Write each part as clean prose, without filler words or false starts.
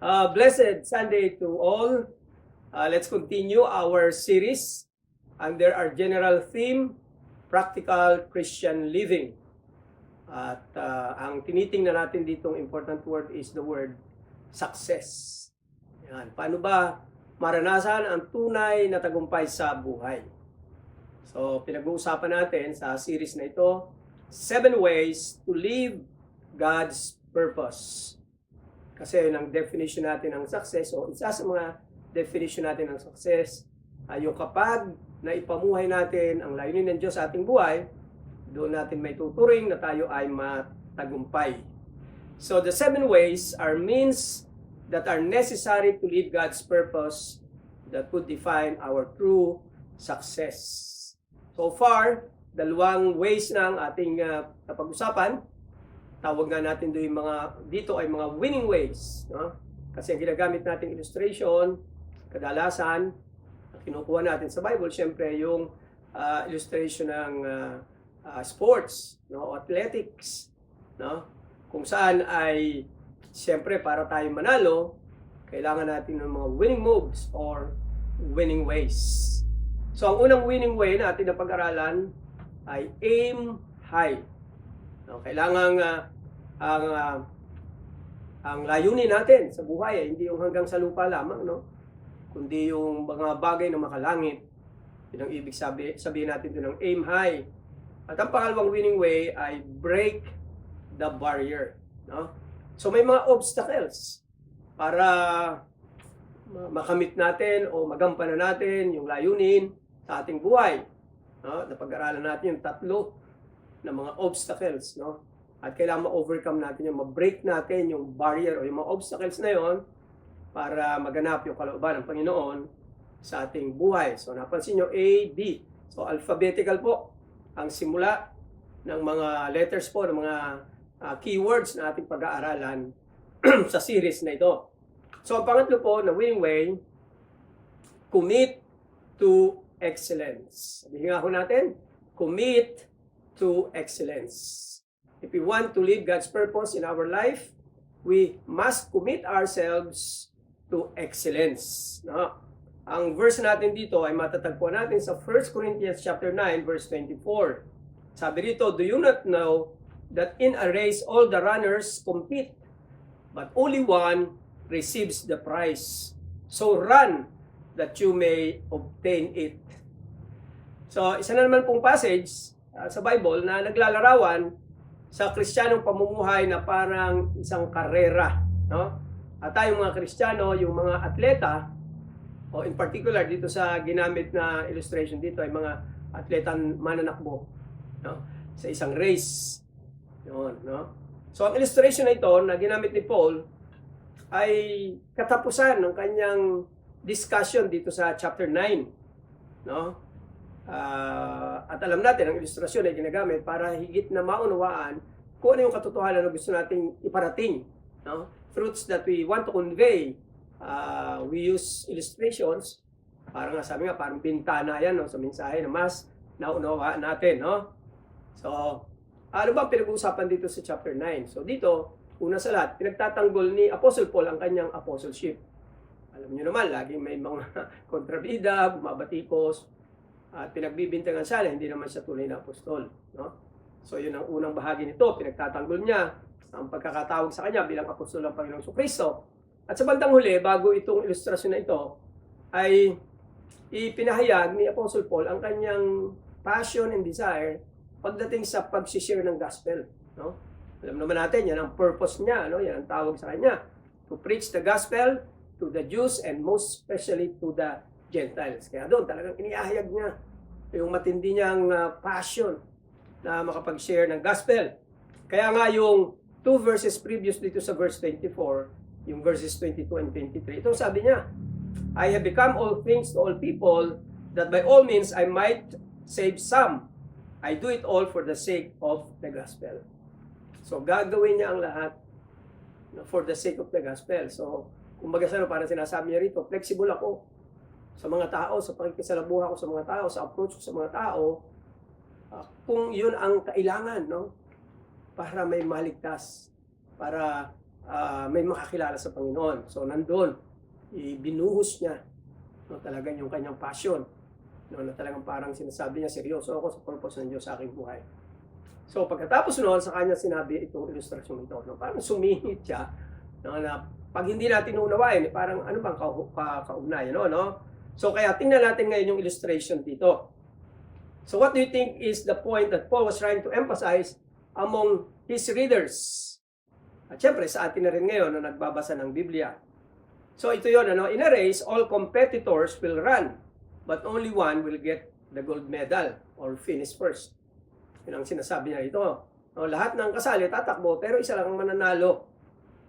Blessed Sunday to all. Let's continue our series under our general theme, Practical Christian Living. At ang tinitingnan natin ditong important word is the word success. Yan. Paano ba maranasan ang tunay na tagumpay sa buhay? So, pinag-uusapan natin sa series na ito, 7 ways to live God's purpose. Kasi ng definition natin ng success, o isa sa mga definition natin ng success, ay yung kapag naipamuhay natin ang layunin ng Diyos sa ating buhay, doon natin may tuturing na tayo ay matagumpay. So the 7 ways are means that are necessary to live God's purpose that would define our true success. So far, 2 ways na ang ating napag-usapan. Tawag nga natin dito ay mga winning ways. No? Kasi ang ginagamit nating illustration, kadalasan, kinukuha natin sa Bible, syempre yung illustration ng sports, no? Athletics. No? Kung saan ay, syempre para tayo manalo, kailangan natin ng mga winning moves or winning ways. So ang unang winning way natin na pag-aralan ay aim high. No, kailangan ang layunin natin sa buhay ay hindi yung hanggang sa lupa lamang, no? Kundi yung mga bagay na makalangit. Yun ang ibig sabihin natin doon ng aim high. At ang pangalawang winning way ay break the barrier, no? So may mga obstacles para makamit natin o magampanan natin yung layunin sa ating buhay. No? Napag-aralan natin yung 3 na mga obstacles, no? At kailangan ma-overcome natin yung ma-break natin yung barrier o yung mga obstacles na yon para maganap yung kalooban ng Panginoon sa ating buhay. So napansin nyo, A, B. So alphabetical po ang simula ng mga letters po, ng mga keywords na ating pag-aaralan sa series na ito. So ang pangatlo po na winning way, commit to excellence. Sabihin nga ho natin, commit to excellence. If we want to live God's purpose in our life, we must commit ourselves to excellence. No? Ang verse natin dito ay matatagpuan natin sa 1 Corinthians chapter 9 verse 24. Sabi dito, do you not know that in a race all the runners compete, but only one receives the prize? So run that you may obtain it. So, isa na naman pong passage sa Bible na naglalarawan sa Kristiyanong pamumuhay na parang isang karera, no? At tayong mga Kristiyano, yung mga atleta, o in particular dito sa ginamit na illustration dito ay mga atletang mananakbo, no? Sa isang race. Yun, no? So, ang illustration na ito na ginamit ni Paul ay katapusan ng kanyang discussion dito sa chapter 9, no? At alam natin, ang ilustrasyon ay ginagamit para higit na maunawaan kung ano yung katotohanan na gusto nating iparating. No? Truths that we want to convey, we use illustrations, parang sabi nga, parang bintana yan, no? Sa mensahe na mas naunawaan natin. No? So, ano ba pinag-uusapan dito sa chapter 9? So dito, una sa lahat, pinagtatanggol ni Apostle Paul ang kanyang apostleship. Alam niyo naman, laging may mga kontrabida, bumabatikos, at pinagbibintangan siya na hindi naman siya tunay na apostol. No? So yun ang unang bahagi nito, pinagtatanggol niya ang pagkakatawag sa kanya bilang apostol ng Panginoong Kristo. At sa bandang huli, bago itong ilustrasyon na ito, ay ipinahayag ni Apostle Paul ang kanyang passion and desire pagdating sa pag-share ng gospel. No? Alam naman natin, yan ang purpose niya, no? Yan ang tawag sa kanya, to preach the gospel to the Jews and most especially to the Gentiles. Kaya doon talagang inihahayag niya yung matindi niyang passion na makapag-share ng gospel. Kaya nga yung 2 verses previous dito sa verse 24, yung verses 22 and 23, itong sabi niya, I have become all things to all people, that by all means I might save some. I do it all for the sake of the gospel. So gagawin niya ang lahat for the sake of the gospel. So, kumbaga parang sinasabi niya rito, flexible ako sa mga tao, sa pakikisalamuha ko sa mga tao, sa approach ko sa mga tao, kung yun ang kailangan, no? Para may maligtas, para may makakilala sa Panginoon. So nandun, binuhos niya, no, talagang yung kanyang passion, no, na talagang parang sinasabi niya, seryoso ako sa purpose ng Diyos sa aking buhay. So pagkatapos noon, sa kanya sinabi itong ilustrasyon ito, no, parang sumihit siya, no, na pag hindi natin unawain, parang ano bang kaugnayan, no? So kaya tingnan natin ngayon yung illustration dito. So what do you think is the point that Paul was trying to emphasize among his readers? At syempre sa atin na rin ngayon na nagbabasa ng Biblia. So ito yun, ano? In a race, all competitors will run, but only one will get the gold medal or finish first. Yun ang sinasabi niya ito. No, lahat ng kasali tatakbo, pero isa lang ang mananalo.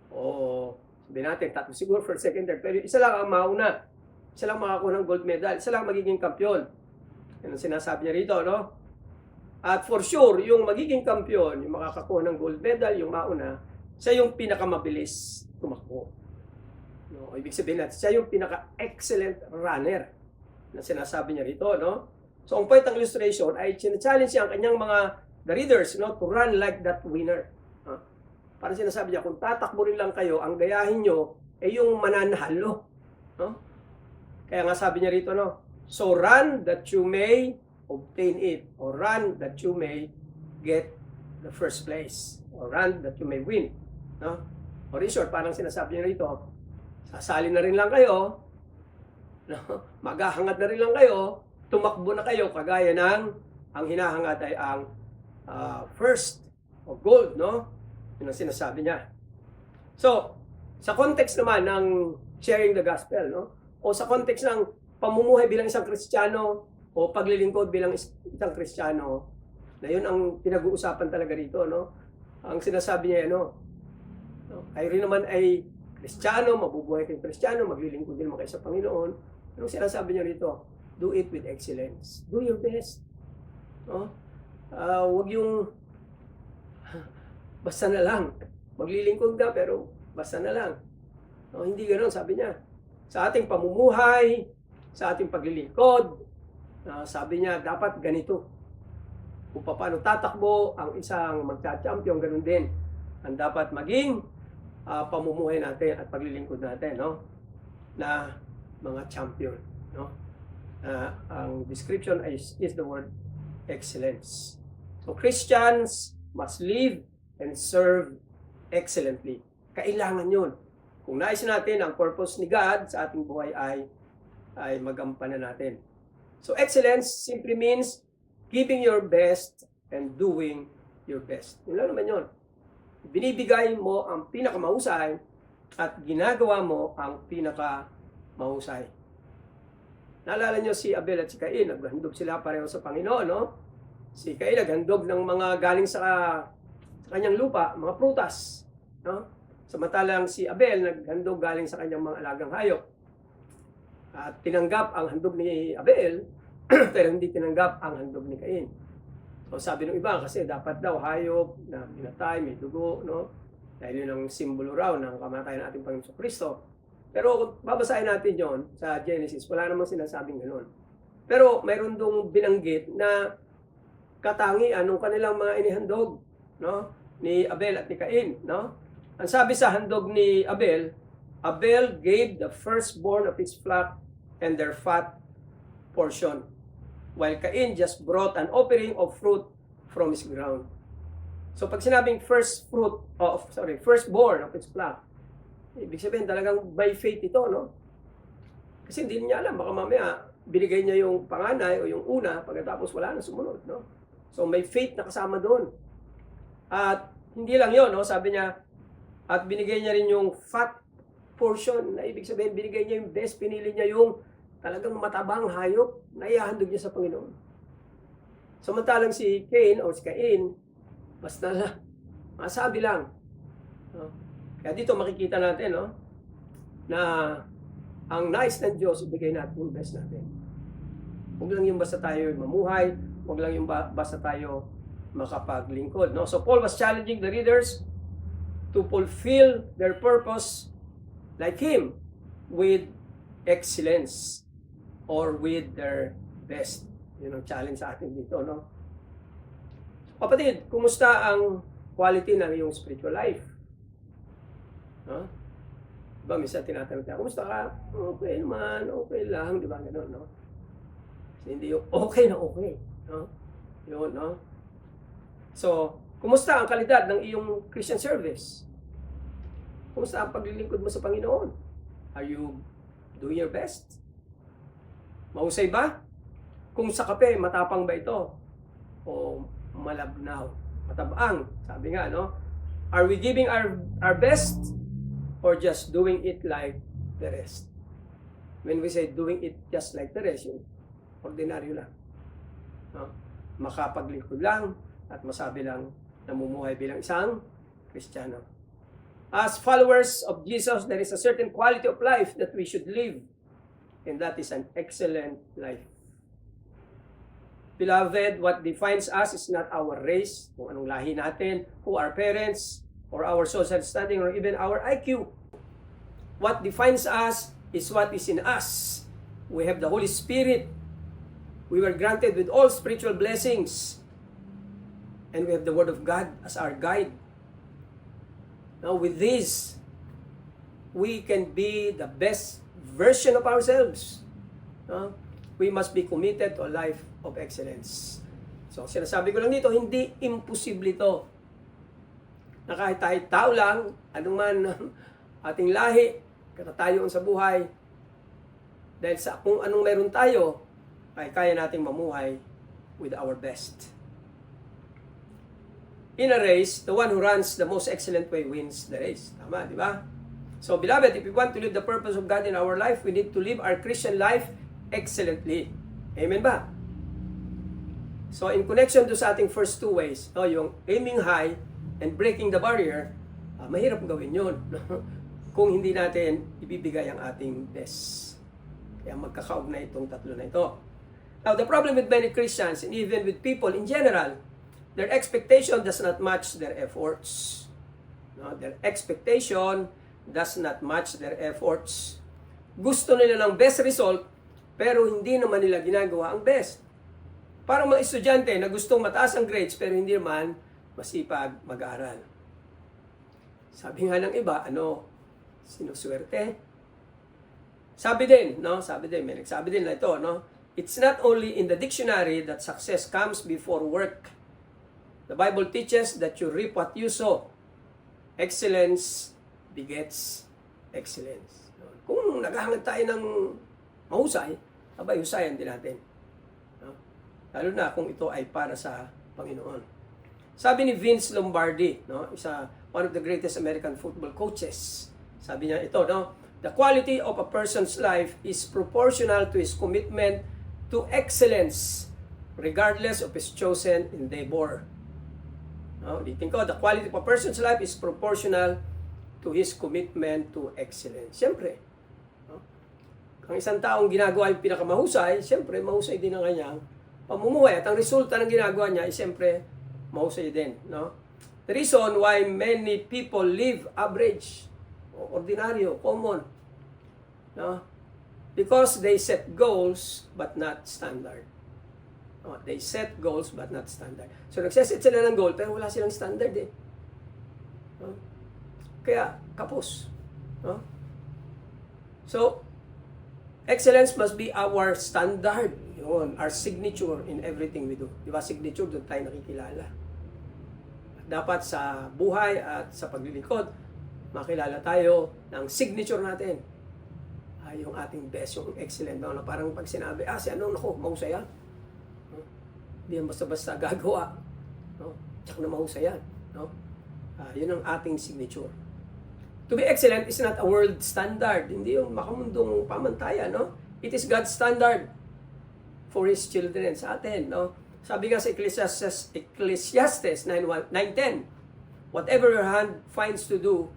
O sabihin natin, tatlo siguro, first, second, third, pero isa lang ang mauna. Isa lang makakuha ng gold medal, isa lang magiging kampiyon. Yan ang sinasabi niya rito, no? At for sure, yung magiging kampiyon, yung makakakuha ng gold medal, yung mauna, siya yung pinakamabilis tumakbo. No? Ibig sabihin natin, siya yung pinaka-excellent runner na sinasabi niya rito, no? So, ang point ng illustration ay challenge niya ang kanyang mga the readers, no, to run like that winner. Parang sinasabi niya, kung tatakbo rin lang kayo, ang gayahin nyo, yung mananalo. No? Kaya nga sabi niya rito, no, so run that you may obtain it, or run that you may get the first place, or run that you may win. No? Or in short, parang sinasabi niya rito, sasali na rin lang kayo, no? Maghahangad na rin lang kayo, tumakbo na kayo, kagaya ng ang hinahangad ay ang first o gold, no? Yun ang sinasabi niya. So, sa context naman ng sharing the gospel, no? O sa context ng pamumuhay bilang isang Kristiyano o paglilingkod bilang isang Kristiyano, na yun ang pinag-uusapan talaga rito, no? Ang sinasabi niya, no? Kayo rin naman ay Kristiyano, mabubuhay kayong Kristiyano, maglilingkod din naman kayo sa Panginoon. Anong sinasabi niya rito? Do it with excellence. Do your best. No? Huwag yung basta na lang. Maglilingkod ka pero basta na lang. No, hindi ganoon, sabi niya. Sa ating pamumuhay, sa ating paglilingkod, sabi niya, dapat ganito. Kung paano tatakbo ang isang magcha-champion, ganun din. Ang dapat maging pamumuhay natin at paglilingkod natin, no? Na mga champion, no? Ang description is the word excellence. So Christians must live and serve excellently. Kailangan yun. Kung nais natin ang purpose ni God sa ating buhay ay magampanan natin. So excellence simply means giving your best and doing your best. Yun lang naman yun. Binibigay mo ang pinakamahusay at ginagawa mo ang pinakamahusay. Naalala nyo si Abel at si Cain, naghandog sila pareho sa Panginoon, no? Si Cain naghandog ng mga galing sa kanyang lupa, mga prutas, no? Samantalang si Abel naghandog galing sa kanyang mga alagang hayop. At tinanggap ang handog ni Abel, pero hindi tinanggap ang handog ni Cain. So sabi ng iba, kasi dapat daw hayop na pinatay, may dugo, no? Dahil yun ang simbolo raw ng kamatayan ng ating Panginoon Kristo. Pero kung babasahin natin yon sa Genesis, wala namang sinasabing gano'n. Pero mayroon dong binanggit na katangian ng kanilang mga inihandog, no? Ni Abel at ni Cain, no? Ang sabi sa handog ni Abel, Abel gave the firstborn of his flock and their fat portion, while Cain just brought an offering of fruit from his ground. So pag sinabing firstborn of his flock, ibig sabihin talagang by faith ito, no? Kasi hindi niya alam, baka mamaya binigay niya yung panganay o yung una, pagkatapos wala na sumunod, no? So may faith na kasama doon. At hindi lang yon, no? Sabi niya, at binigay niya rin yung fat portion, na ibig sabihin binigay niya yung best, pinili niya yung talagang matabang hayop na ihahandog niya sa Panginoon. Samantalang si Cain o si Cain, basta lang, masabi lang, no? Kaya dito makikita natin, no, na ang nais ng Diyos, ibigay natin yung best natin. Huwag lang yung basta tayo mamuhay, huwag lang yung basta tayo makapaglingkod, no? So Paul was challenging the readers to fulfill their purpose like him with excellence or with their best. Yun ang challenge sa atin dito, no? Kapatid, kumusta ang quality ng iyong spiritual life? No? Diba, minsan tinatanong tayo, kumusta ka? Okay naman, okay lang, di ba? Ganun, no? Kasi hindi yung okay na okay. No? Yun, no? So, kumusta ang kalidad ng iyong Christian service? Kumusta ang paglilingkod mo sa Panginoon? Are you doing your best? Mahusay ba? Kung sa kape, matapang ba ito? O malabnaw? Matabang, sabi nga, no? Are we giving our best? Or just doing it like the rest? When we say doing it just like the rest, yun, ordinaryo lang. No? Makapaglingkod lang at masabi lang namumuhay bilang isang Kristiyano. As followers of Jesus, there is a certain quality of life that we should live. And that is an excellent life. Beloved, what defines us is not our race, kung anong lahi natin, who our parents, or our social standing, or even our IQ. What defines us is what is in us. We have the Holy Spirit. We were granted with all spiritual blessings. And we have the Word of God as our guide. Now with this, we can be the best version of ourselves. We must be committed to a life of excellence. So sinasabi ko lang dito, hindi imposible ito. Na kahit tayo tao lang, anuman ating lahi, katatayoon sa buhay, dahil sa kung anong meron tayo, ay kaya nating mamuhay with our best. In a race, the one who runs the most excellent way wins the race. Tama, di ba? So, beloved, if we want to live the purpose of God in our life, we need to live our Christian life excellently. Amen ba? So, in connection to sa ating first two ways, no, yung aiming high and breaking the barrier, mahirap gawin yun kung hindi natin ibibigay ang ating best. Kaya magkakaugnay itong tatlo na ito. Now, the problem with many Christians and even with people in general, their expectation does not match their efforts. No, their expectation does not match their efforts. Gusto nila ng best result, pero hindi naman nila ginagawa ang best. Parang mga estudyante na gustong mataas ang grades, pero hindi naman masipag mag-aral. Sabi nga ng iba, sinuswerte. Sabi din, may nagsabi din na ito, it's not only in the dictionary that success comes before work. The Bible teaches that you reap what you sow. Excellence begets excellence. Kung naghahangad tayo ng mahusay, husayan din natin. Lalo na kung ito ay para sa Panginoon. Sabi ni Vince Lombardi, one of the greatest American football coaches, sabi niya ito, the quality of a person's life is proportional to his commitment to excellence, regardless of his chosen endeavor. Ulitin ko, the quality of a person's life is proportional to his commitment to excellence. Siyempre, ang isang taong ginagawa yung pinakamahusay, siyempre, mahusay din ang kanyang pamumuhay. At ang resulta ng ginagawa niya, siyempre, mahusay din. The reason why many people live average, ordinaryo, common, because they set goals but not standard. They set goals but not standard. So, nagseset sila ng goal pero wala silang standard eh. Kaya, kapos. So, excellence must be our standard. Yun, our signature in everything we do. Di ba, signature, doon tayo nakikilala. Dapat sa buhay at sa paglilingkod, makilala tayo ng signature natin. Yung ating best, yung excellent. Parang pag sinabi, si mahusay yan. Hindi yan basta-basta gagawa. Tsaka na mahusay yan. Yun ang ating signature. To be excellent is not a world standard. Hindi yung makamundong pamantayan. It is God's standard for His children sa atin. Sabi nga sa Ecclesiastes 9:10, whatever your hand finds to do,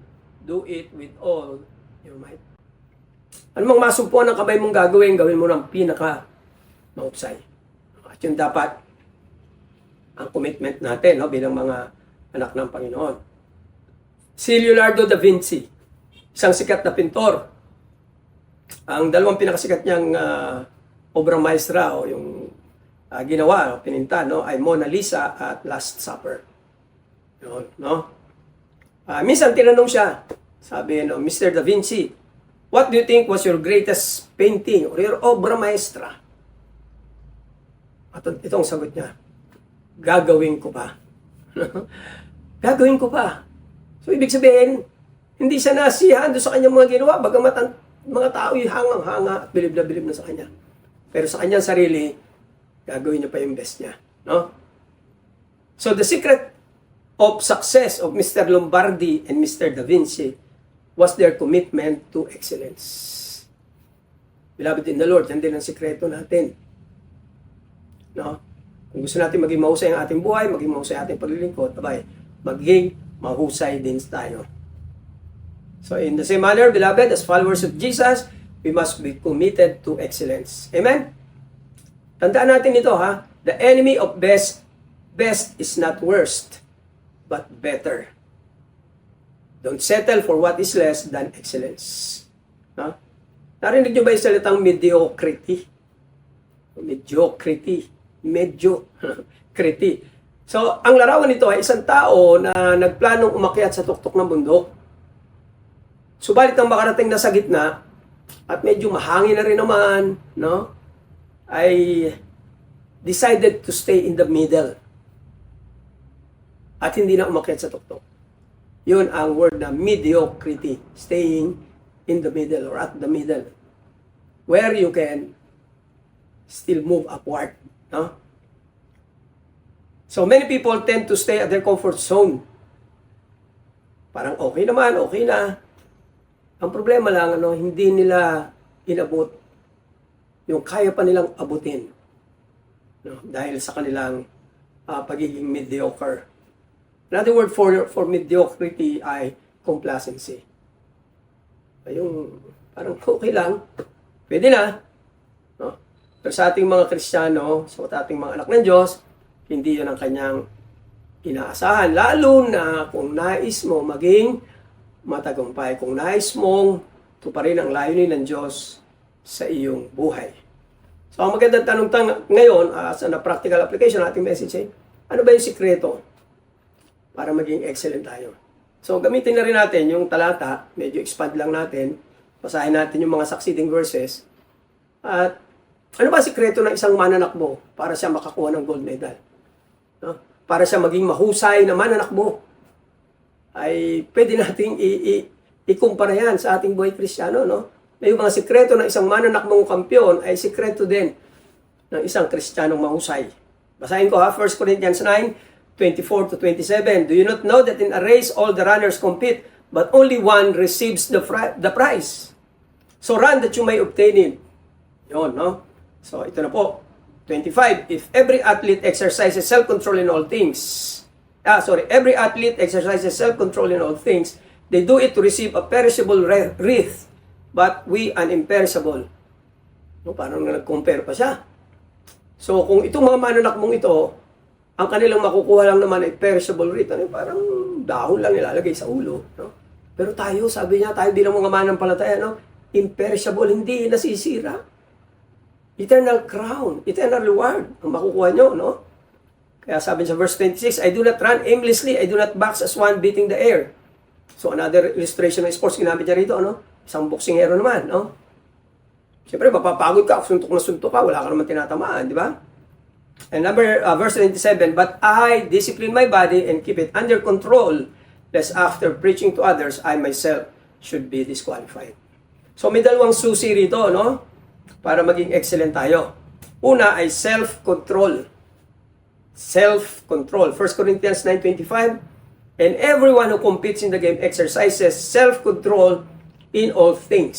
do it with all your might. Ano mang masumpuan ng kamay mong gawin mo ng pinaka-mahusay. At yun dapat ang commitment natin bilang mga anak ng Panginoon. Si Leonardo da Vinci, isang sikat na pintor. Ang dalawang pinakasikat niyang obrang maestra yung ginawa, pininta, ay Mona Lisa at Last Supper. Yun, minsan tinanong siya Sabi, Mr. Da Vinci, what do you think was your greatest painting or your obra maestra? At itong sagot niya, gagawin ko pa. Gagawin ko pa. So, ibig sabihin, hindi siya nasiyahan doon sa kanyang mga ginawa, bagamat ang mga tao yung hangang-hanga at bilib na bilib na sa kanya. Pero sa kanyang sarili, gagawin niya pa yung best niya. No? So, the secret of success of Mr. Lombardi and Mr. Da Vinci was their commitment to excellence. Beloved in the Lord, yan din ang sikreto natin. No? Kung gusto natin maging mahusay ang ating buhay, maging mahusay ang ating paglilingkod, maging mahusay din tayo. So in the same manner, beloved, as followers of Jesus, we must be committed to excellence. Amen? Tandaan natin ito, ha? The enemy of best is not worst, but better. Don't settle for what is less than excellence. No? Narinig nyo ba yung salitang mediocrity? Mediocrity. So, ang larawan nito ay isang tao na nagplanong umakyat sa tuktok ng bundok. Subalit ang makarating na sa gitna, at medyo mahangin na rin naman, no? Ay decided to stay in the middle. At hindi na umakyat sa tuktok. Yun ang word na mediocrity. Staying in the middle or at the middle. Where you can still move upward. No? So many people tend to stay at their comfort zone. Parang okay naman, okay na. Ang problema lang, hindi nila inabot yung kaya pa nilang abutin. No? Dahil sa kanilang pagiging mediocre. Another word for mediocrity ay complacency. Yung parang okay lang, pwede na. No? Pero sa ating mga Kristiyano, sa ating mga anak ng Diyos, hindi yun ang kanyang inaasahan. Lalo na kung nais mo maging matagumpay, kung nais mong tuparin ang layunin ng Diyos sa iyong buhay. So ang magandang tanong ngayon, sa practical application ng ating message, ano ba yung sikreto para maging excellent tayo? So, gamitin na rin natin yung talata, medyo expand lang natin, basahin natin yung mga succeeding verses. At ano ba sikreto ng isang mananakbo para siya makakuha ng gold medal? No? Para siya maging mahusay na mananakbo, ay pwede nating ikumpara yan sa ating buhay Kristiyano. No? Na yung mga sikreto ng isang mananakbong kampiyon ay sikreto din ng isang Kristiyanong mahusay. Basahin ko 1 Corinthians 9:24 to 27. Do you not know that in a race all the runners compete, but only one receives the prize? So run that you may obtain it. Yun, no? So ito na po. 25. If every athlete exercises self-control in all things, every athlete exercises self-control in all things, they do it to receive a perishable wreath, but we an imperishable. No, parang nag-compare pa siya. So kung itong mga mananakbong ito, ang kanilang makukuha lang naman ay perishable wreath. Parang dahon lang nilalagay sa ulo. No? Pero tayo, sabi niya, tayo bilang mga mananampalataya, imperishable, hindi nasisira. Eternal crown, eternal reward ang makukuha nyo. No? Kaya sabi sa verse 26, I do not run aimlessly, I do not box as one beating the air. So another illustration ng sports ginamit niya rito. Isang boksingero naman. No? Siyempre, mapapagod ka, suntok na suntok ka, wala ka naman tinatamaan, di ba? And verse 27, but I discipline my body and keep it under control, lest after preaching to others, I myself should be disqualified. So may dalawang susi rito, no? Para maging excellent tayo. Una ay self-control. Self-control. 1 Corinthians 9:25, and everyone who competes in the game exercises self-control in all things.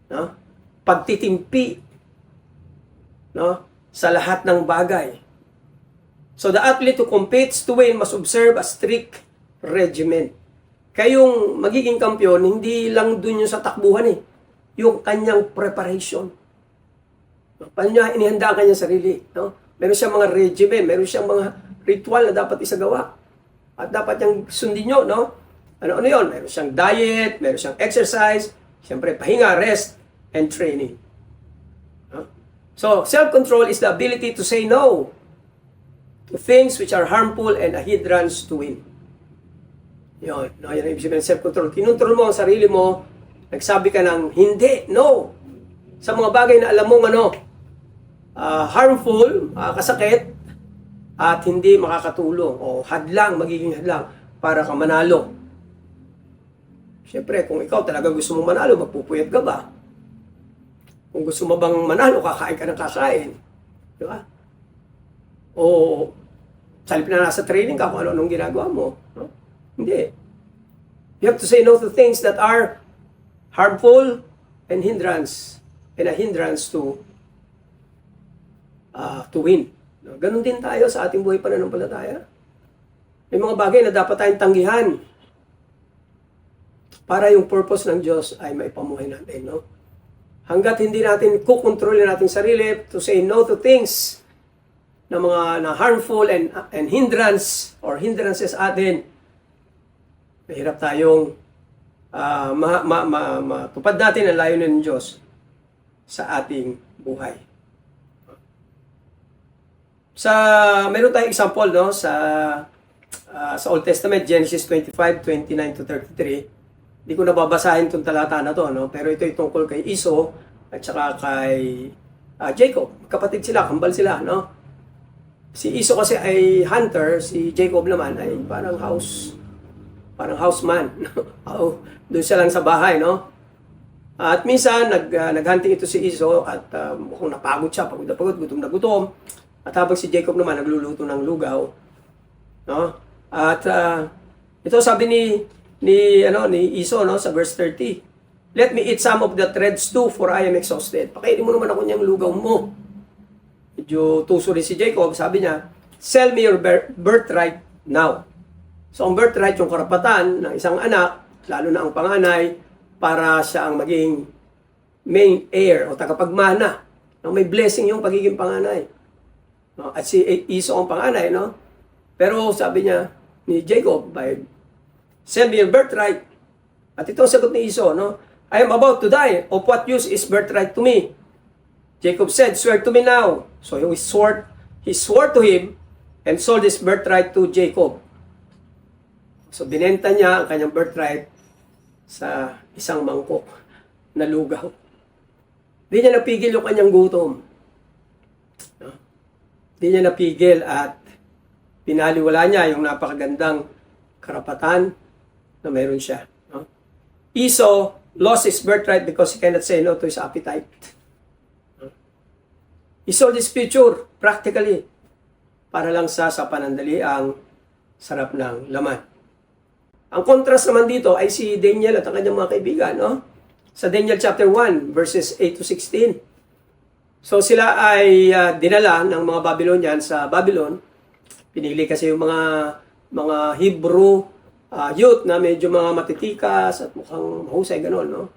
No? Pagtitimpi. No? Sa lahat ng bagay. So the athlete who competes to win must observe a strict regimen. Kayong magiging kampiyon, hindi lang dun yung sa takbuhan yung kanyang preparation. Paano niya inihanda ang kanyang sarili? No? Meron siyang mga regimen, meron siyang mga ritual na dapat isagawa. At dapat niyang sundin nyo, no? Ano yun? Meron siyang diet, meron siyang exercise, siyempre pahinga, rest, and training. So, self-control is the ability to say no to things which are harmful and a hindrance to win. Yun, no? Yan ang ibig sabihin ng self-control. Kinontrol mo ang sarili mo, nagsabi ka ng hindi, no, sa mga bagay na alam mong harmful, kasakit, at hindi makakatulong o magiging hadlang para ka manalo. Siyempre, kung ikaw talaga gusto mong manalo, magpupuyat ka ba? Kung gusto mo bang manalo, kakain ka ng kakain. Di ba? O salip na nasa training ka kung ano-anong ginagawa mo. No? Hindi. You have to say no to things that are harmful and a hindrance to win. Ganon din tayo sa ating buhay pananampalataya. May mga bagay na dapat tayong tanggihan para yung purpose ng Diyos ay maipamuhay natin. No? Hanggat hindi natin kukontrolin natin sarili to say no to things na mga harmful and hindrances atin, mahirap tayong matupad natin ang layunin ng Diyos sa ating buhay. Meron tayong example, no, sa Old Testament, Genesis 25:29-33. Hindi ko nababasahin itong talata na to, no, pero ito ay tungkol kay Esau at saka kay Jacob. Kapatid sila, kambal sila, no. Si Esau kasi ay hunter, si Jacob naman ay parang houseman. Doon siya lang sa bahay, no. At minsan naghunting ito si Esau at mukhang napagod siya, pagod na pagod, gutom na gutom. At habang si Jacob naman nagluluto ng lugaw, no? At ito sabi ni Esau, no, sa verse 30. Let me eat some of the threads too, for I am exhausted. Pakainin mo naman ako niyang lugaw mo. Medyo tuso rin si Jacob, sabi niya, sell me your birthright now. So ang birthright, yung karapatan ng isang anak, lalo na ang panganay, para siya ang maging main heir o tagapagmana. No, may blessing yung pagiging panganay. No? At si Esau ang panganay, no? Pero sabi niya ni Jacob, sell me your birthright. At ito ang sagot ni Esau, no? I am about to die. Of what use is birthright to me? Jacob said, swear to me now. So he swore to him and sold his birthright to Jacob. So binenta niya ang kanyang birthright sa isang mangkok na lugaw. Di niya napigil yung kanyang gutom. No? Di niya napigil at pinaliwala niya yung napakagandang karapatan na mayroon siya. No? Esau lost his birthright because he cannot say no to his appetite. No? He sold his future practically para lang sa panandaliang sarap ng laman. Ang contrast naman dito ay si Daniel at ang kanyang mga kaibigan, no? Sa Daniel chapter 1, verses 8-16. So sila ay dinala ng mga Babylonian sa Babylon. Pinili kasi yung mga Hebrew youth na medyo mga matitikas at mukhang mahusay, gano'n, no?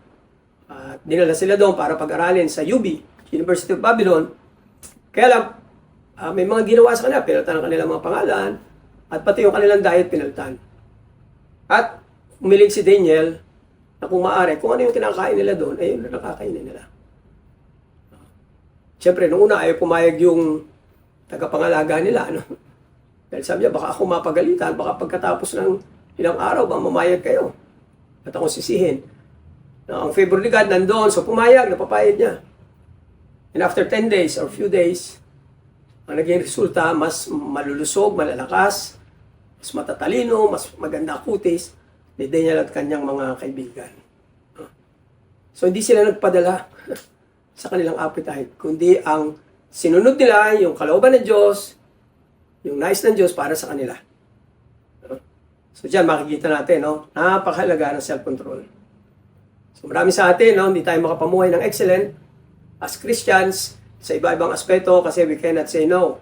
At dinala sila doon para pag-aralin sa UB, University of Babylon. Kaya lang, may mga ginawa sa kanila, pinalitan ang kanilang mga pangalan, at pati yung kanilang diet pinalitan. At umiling si Daniel na kung maaari, kung ano yung kinakain nila doon, ay yun na nakakainin nila. Siyempre, nung una ay pumayag yung tagapangalaga nila. No? Dahil sabi niya, baka ako mapagalitan, baka pagkatapos ng ilang araw, baka mamayag kayo. At ako sisihin. Ang favor ni God nandoon, so pumayag, napapayag niya. And after 10 days or few days, ang naging resulta, mas malulusog, malalakas, mas matatalino, mas maganda kutis ni Daniel at kanyang mga kaibigan. So hindi sila nagpadala sa kanilang appetite, kundi ang sinunod nila yung kalooban ng Diyos, yung nais ng Diyos para sa kanila. So diyan makikita natin, no, napakahalaga ng self-control. So marami sa atin, no, hindi tayo makapamuhay ng excellent as Christians sa iba-ibang aspeto kasi we cannot say no.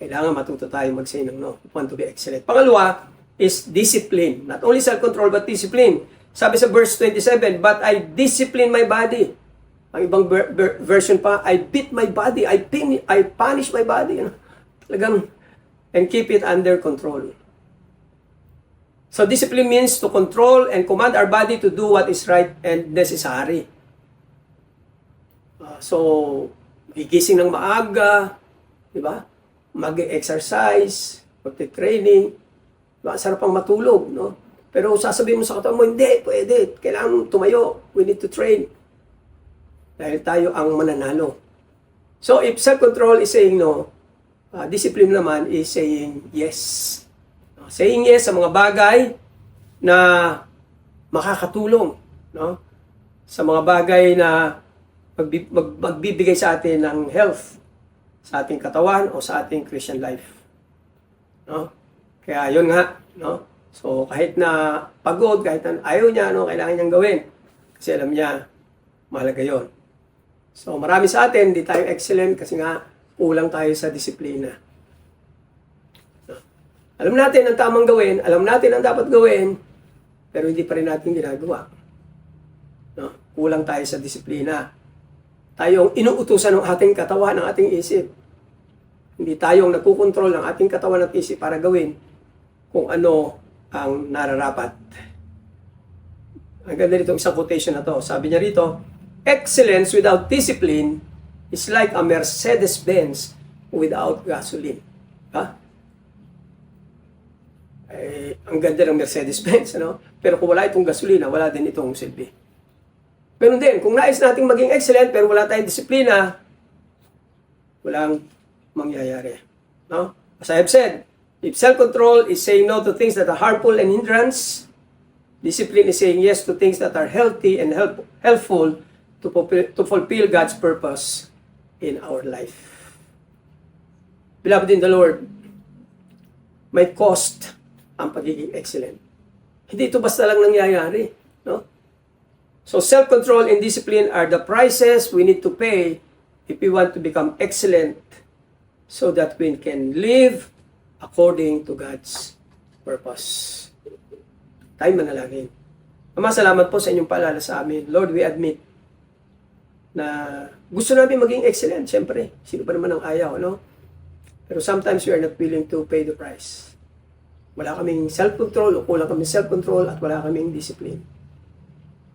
Kailangan matuto tayo mag-say no. We want to be excellent. Pangalawa is discipline. Not only self-control but discipline. Sabi sa verse 27, but I discipline my body. Ang ibang version pa, I beat my body. I punish my body. Talagang, and keep it under control. So discipline means to control and command our body to do what is right and necessary. So, gigising ng maaga, di ba? Mag-exercise, mag-training, Sarap pang matulog, no? Pero sasabihin mo sa katawan mo, hindi, pwede. Kailangan mong tumayo. We need to train. Dahil tayo ang mananalo. So, if self-control is saying no, discipline naman is saying yes. Saying yes sa mga bagay na makakatulong, no? Sa mga bagay na magbibigay sa atin ng health sa ating katawan o sa ating Christian life. No? Kaya yun nga, no? So kahit na pagod, kahit na ayaw niya, no, kailangan niyang gawin. Kasi alam niya, mahalaga yun. So marami sa atin, hindi tayo excellent kasi nga kulang tayo sa disiplina. No? Alam natin ang tamang gawin, alam natin ang dapat gawin, pero hindi pa rin natin ginagawa. No? Kulang tayo sa disiplina. Tayong inuutusan ng ating katawan, ng ating isip. Hindi tayong nagkukontrol ng ating katawan at isip para gawin kung ano ang nararapat. Ang ganda nito, isang quotation na to. Sabi niya rito, excellence without discipline is like a Mercedes-Benz without gasoline. Ha? Ang ganda ng Mercedes-Benz, ano? Pero kung wala itong gasolina, wala din itong silbi. Pero din, kung nais nating maging excellent pero wala tayong disiplina, walang mangyayari. No? As I have said, if self-control is saying no to things that are harmful and hindrance, discipline is saying yes to things that are healthy and helpful to fulfill God's purpose in our life. Beloved in the Lord, may cost ang pagiging excellent. Hindi ito basta lang nangyayari. No? So self-control and discipline are the prices we need to pay if we want to become excellent so that we can live according to God's purpose. Tayo manalangin. Ama, salamat po sa inyong paalala sa amin. Lord, we admit na gusto namin maging excellent. Siyempre, sino pa naman ang ayaw, no? Pero sometimes we are not willing to pay the price. Wala kaming self-control o kulang kaming self-control at wala kaming discipline.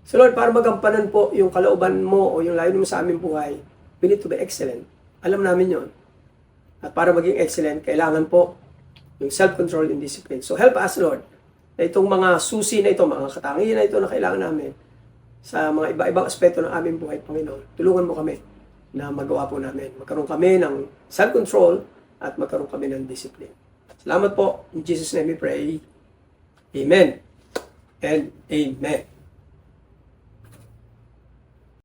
So Lord, para magampanan po yung kalooban mo o yung layunin mo sa aming buhay, we need to be excellent. Alam namin yon. At para maging excellent, kailangan po yung self-control and discipline. So help us, Lord, na itong mga susi na ito, mga katangian na ito na kailangan namin sa mga iba-ibang aspeto ng aming buhay, Panginoon. Tulungan mo kami na magawa po namin. Magkaroon kami ng self-control at magkaroon kami ng discipline. Salamat po. In Jesus' name we pray. Amen and amen.